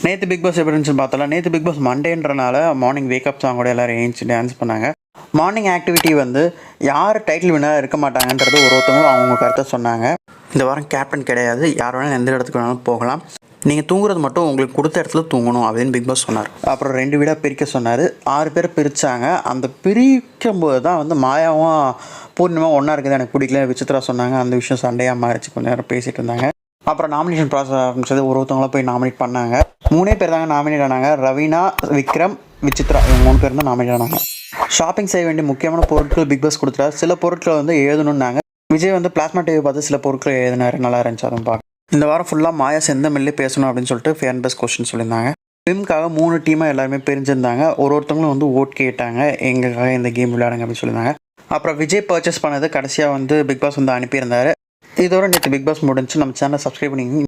நேற்று big pass எப்படி இருந்துச்சுன்னு பார்த்தலாம். நேற்று பிக் பாஸ் மண்டேன்றனால மார்னிங் வேக்கப் சாங்கோட எல்லோரும் ஏஞ்சி டான்ஸ் பண்ணாங்க. மார்னிங் ஆக்டிவிட்டி வந்து யார் டைட்டில் வினராக இருக்க மாட்டாங்கன்றது ஒருத்தவங்களும் அவங்க கருத்தை சொன்னாங்க. இந்த வாரம் கேப்டன் கிடையாது, யார் வேணாலும் எந்த இடத்துக்கு வேணாலும் போகலாம், நீங்கள் தூங்குறது மட்டும் உங்களுக்கு கொடுத்த இடத்துல தூங்கணும் அப்படின்னு பிக் பாஸ் சொன்னார். அப்புறம் 2 வீடாக பிரிக்க சொன்னார். 6 பேர் பிரித்தாங்க. அந்த பிரிக்கும்போது தான் வந்து மாயாவும் பூர்ணிமா ஒன்றா இருக்குது எனக்கு பிடிக்கல விசித்ரா சொன்னாங்க. அந்த விஷயம் சண்டையாக மாறிச்சு. கொஞ்சம் நேரம் பேசிகிட்டு இருந்தாங்க. அப்புறம் நாமினேஷன் ப்ராசஸ் ஆரம்பிச்சது. ஒருத்தவங்கள போய் நாமினேட் பண்ணாங்க. 3 பேர் தாங்க நாமினேட் ஆனாங்க. ரவீனா, விக்ரம், விசித்ரா, இவங்க 3 பேர் தான் நாமினேட் ஆனாங்க. ஷாப்பிங் செய்ய வேண்டிய முக்கியமான பொருட்கள் பிக் பாஸ் கொடுத்துட்டார். சில பொருட்களை வந்து எழுதணுன்னாங்க. விஜய் வந்து பிளாஸ்மா டிவி பார்த்து சில பொருட்கள் எழுதினார். நல்லா இருந்துச்சு. அதுவும் பார்க்க இந்த வாரம் ஃபுல்லாக மாயா செந்தமில்லே பேசணும் அப்படின்னு சொல்லிட்டு ஃபேன் பேஸ் கொஸ்டின் சொல்லியிருந்தாங்க. ஃபிலிம்காக 3 டீமாக எல்லாருமே பிரிஞ்சிருந்தாங்க. ஒருத்தவங்களும் வந்து ஓட் கேட்டாங்க, எங்களுக்காக இந்த கேம் விளையாடுங்க அப்படின்னு சொல்லியிருந்தாங்க. அப்புறம் விஜய் பர்ச்சேஸ் பண்ணது கடைசியாக வந்து பிக் பாஸ் வந்து அனுப்பியிருந்தார். இதோட நேற்று பிக் பாஸ் முடிஞ்சு. நம்ம சேனலை சப்ஸ்கிரைப் பண்ணிங்க.